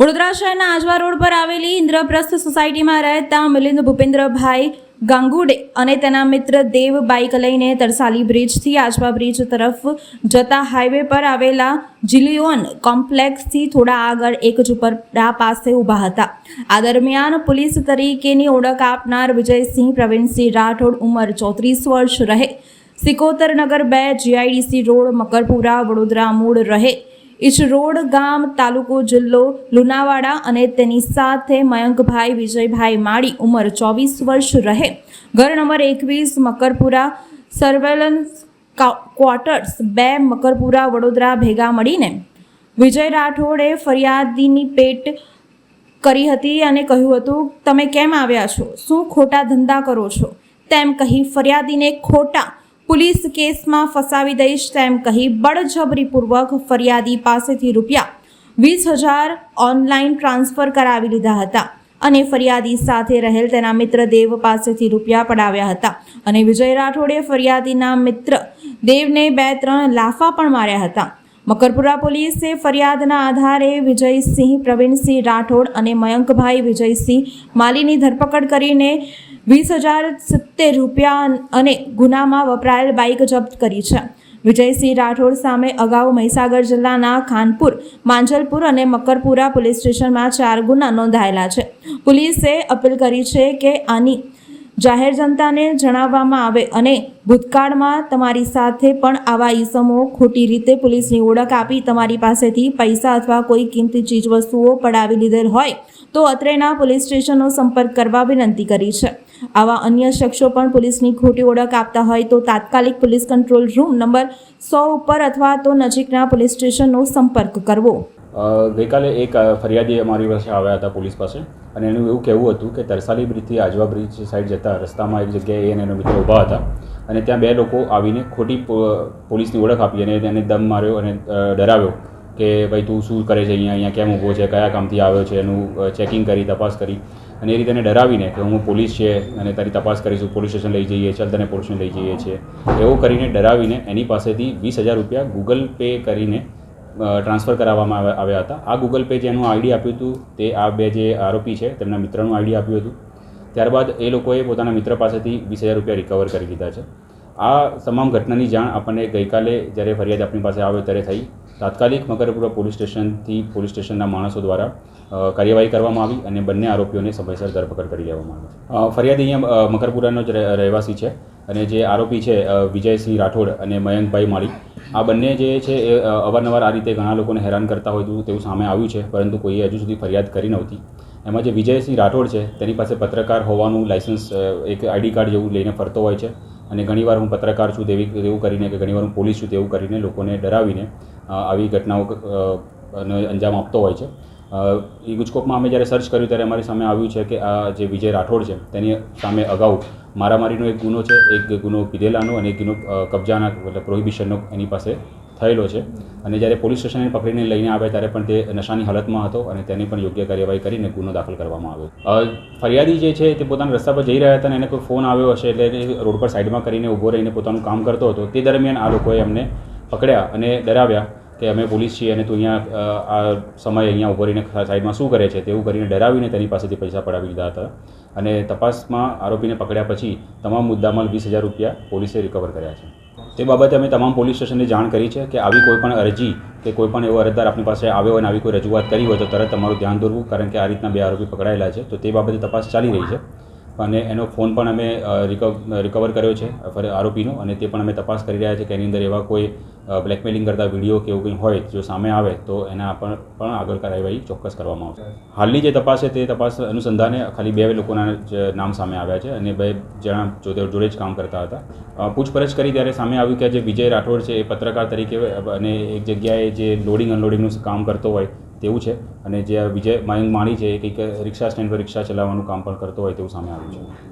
વડોદરા શહેરના આજવા રોડ પર આવેલી ઇન્દ્રપ્રસ્થ સોસાયટીમાં રહેતા મિલિંદ ભૂપેન્દ્રભાઈ ગાંગુડે અને તેના મિત્ર દેવ બાઇક લઈને તરસાલી બ્રિજથી આજવા બ્રિજ તરફ જતા હાઈવે પર આવેલા જીલિયોન કોમ્પ્લેક્સથી થોડા આગળ એક ઝૂંપડા પાસે ઊભા હતા. આ દરમિયાન પોલીસ તરીકેની ઓળખ આપનાર વિજયસિંહ પ્રવીણસિંહ રાઠોડ, ઉંમર 34 વર્ષ, રહે સિકોતર નગર 2, જીઆઈડીસી રોડ, મકરપુરા, વડોદરા, મૂળ રહે ઈચરોડ ગામ, તાલુકો જિલ્લો લુણાવાડા, અને તેની સાથે મયંકભાઈ વિજયભાઈ માળી, ઉંમર 24 વર્ષ, રહે ઘર number 21, Makarpura, surveillance quarters 2, Makarpura, Vadodara ભેગા મળીને વિજય રાઠોડે ફરિયાદીની પેટ કરી હતી અને કહ્યું હતું, તમે કેમ આવ્યા છો, શું ખોટા ધંધા કરો છો, તેમ કહી ફરિયાદીને ખોટા પોલીસ કેસમાં ફસાવી દઈશ તેમ કહી બળજબરીપૂર્વક ફરિયાદી પાસેથી ₹20,000 ઓનલાઈન ટ્રાન્સફર કરાવી લીધા હતા અને ફરિયાદી સાથે રહેલ તેના મિત્ર દેવ પાસેથી રૂપિયા પડાવ્યા હતા અને વિજય રાઠોડે ફરિયાદીના મિત્ર દેવને 2-3 લાફા પણ માર્યા હતા. મકરપુરા પોલીસે ફરિયાદના આધારે વિજયસિંહ પ્રવીણસિંહ રાઠોડ અને મયંકભાઈ વિજયસિંહ માલીની ધરપકડ કરીને ₹20,070 અને ગુનામાં વપરાયેલ બાઇક જપ્ત કરી છે. વિજયસિંહ રાઠોડ સામે અગાઉ મહીસાગર જિલ્લાના ખાનપુર, માંજલપુર અને મકરપુરા પોલીસ સ્ટેશનમાં 4 ગુના નોંધાયેલા છે. પોલીસે અપીલ કરી છે કે આની જાહેર જનતાને જણાવવામાં આવે અને ભૂતકાળમાં તમારી સાથે પણ આવા ઈસમો ખોટી રીતે પોલીસની ઓળખ આપી તમારી પાસેથી પૈસા અથવા કોઈ કિંમતી ચીજવસ્તુઓ પડાવી લીધેલ હોય તો અત્રેના પોલીસ સ્ટેશનનો સંપર્ક કરવા વિનંતી કરી છે. આવા અન્ય શખ્સો પણ પોલીસની ખોટી ઓળખ આપતા હોય તો તાત્કાલિક પોલીસ કંટ્રોલ રૂમ નંબર 100 ઉપર અથવા તો નજીકના પોલીસ સ્ટેશનનો સંપર્ક કરવો. ગઈકાલે એક ફરિયાદી અમારી પાસે આવ્યા હતા પોલીસ પાસે અને એનું એવું કહેવું હતું કે તરસાલી બ્રિજથી આજવા બ્રિજ સાઈડ જતા રસ્તામાં એક જગ્યાએ એને એનો મિત્ર ઊભા હતા અને ત્યાં 2 લોકો આવીને ખોટી પોલીસની ઓળખ આપી અને તેને દમ માર્યો અને ડરાવ્યો કે ભાઈ તું શું કરે છે, અહીંયા કેમ ઊભો છે, કયા કામથી આવ્યો છે, એનું ચેકિંગ કરી, તપાસ કરી અને એ રીતે એને ડરાવીને કે હું પોલીસ છે અને તારી તપાસ કરીશું, પોલીસ સ્ટેશન લઈ જઈએ, ચાલ તને પોલીસ સ્ટેશન લઈ જઈએ છીએ, એવું કરીને ડરાવીને એની પાસેથી ₹20,000 ગૂગલ પે કરીને ટ્રાન્સફર કરાવવામાં આવ્યા હતા. આ ગૂગલ પે જેનું આઈડી આપ્યું હતું તે આ 2 જે આરોપી છે તેમના મિત્રનું આઈડી આપ્યું હતું. ત્યારબાદ એ લોકોએ પોતાના મિત્ર પાસેથી ₹20,000 રિકવર કરી લીધા છે. આ તમામ ઘટનાની જાણ આપણને ગઈકાલે જ્યારે ફરિયાદ આપણી પાસે આવ્યો ત્યારે થઈ. તાત્કાલિક મકરપુરા પોલીસ સ્ટેશનના માણસો દ્વારા કાર્યવાહી કરવામાં આવી અને બંને આરોપીઓને સમયસર ધરપકડ કરી લેવામાં આવી. ફરિયાદી અહીંયા મકરપુરાનો જ રહેવાસી છે અને જે આરોપી છે વિજયસિંહ રાઠોડ અને મયંકભાઈ માળી, આ બંને જે છે એ અવારનવાર આ રીતે ઘણા લોકોને હેરાન કરતા હોય તેવું સામે આવ્યું છે, પરંતુ કોઈએ હજુ સુધી ફરિયાદ કરી નહોતી. એમાં જે વિજયસિંહ રાઠોડ છે તેની પાસે પત્રકાર હોવાનું લાયસન્સ, એક આઈડી કાર્ડ જેવું લઈને ફરતો હોય છે અને ઘણીવાર હું પત્રકાર છું તેવું કરીને કે ઘણીવાર હું પોલીસ છું તેવું કરીને લોકોને ડરાવીને આવી ઘટનાઓ અંજામ આપતો હોય છે. એ ગુજકોપમાં અમે જ્યારે સર્ચ કર્યું ત્યારે અમારી સામે આવ્યું છે કે આ જે વિજય રાઠોડ છે તેની સામે અગાઉ મારામારીનો એક ગુનો છે, એક ગુનો પીધેલાનો અને એક ગુનો કબજાના એટલે પ્રોહિબિશનનો એની પાસે થયેલો છે અને જ્યારે પોલીસ સ્ટેશને પકડીને લઈને આવ્યા ત્યારે પણ તે નશાની હાલતમાં હતો અને તેની પણ યોગ્ય કાર્યવાહી કરીને ગુનો દાખલ કરવામાં આવ્યો. ફરિયાદી જે છે તે પોતાના રસ્તા પર જઈ રહ્યા હતા અને એને કોઈ ફોન આવ્યો હશે એટલે એ રોડ પર સાઈડમાં કરીને ઊભો રહીને પોતાનું કામ કરતો હતો. તે દરમિયાન આ લોકોએ અમને પકડ્યા અને ડરાવ્યા કે અમે પોલીસ છીએ અને તું અહીંયા આ સમયે અહીંયા ઊભો રહીને સાઈડમાં શું કરે છે તેવું કરીને ડરાવીને તેની પાસેથી પૈસા પડાવી લીધા હતા અને તપાસમાં આરોપીને પકડ્યા પછી તમામ મુદ્દામાલ ₹20,000 પોલીસે રિકવર કર્યા છે. તે બાબતે અમે તમામ પોલીસ સ્ટેશનને જાણ કરી છે કે આવી કોઈ પણ અરજી કે કોઈ પણ એવો અરજદાર આપણી પાસે આવ્યો હોય અને આવી કોઈ રજૂઆત કરી હોય તો તરત તમારું ધ્યાન દોરવું, કારણ કે આ રીતના 2 આરોપી પકડાયેલા છે. તો તે બાબતે તપાસ ચાલી રહી છે અને એનો ફોન પણ અમે રિકવર કર્યો છે આરોપીનો અને તે પણ અમે તપાસ કરી રહ્યા છીએ કે એની અંદર એવા કોઈ બ્લેકમેલિંગ કરતા વિડીયો કે એવું કંઈ હોય જો સામે આવે તો એના પણ આગળ કાર્યવાહી ચોક્કસ કરવામાં આવશે. હાલની જે તપાસ છે તે તપાસ અનુસંધાને ખાલી 2 લોકોના જ નામ સામે આવ્યા છે અને 2 જણા જોડે જ કામ કરતા હતા. પૂછપરછ કરી ત્યારે સામે આવ્યું કે જે વિજય રાઠોડ છે એ પત્રકાર તરીકે અને એક જગ્યાએ જે લોડિંગ અનલોડિંગનું કામ કરતો હોય તેવું છે અને જે વિજય મયંક માળી છે એ કંઈક રિક્ષા સ્ટેન્ડ પર રિક્ષા ચલાવવાનું કામ પણ કરતો હોય તેવું સામે આવ્યું છે.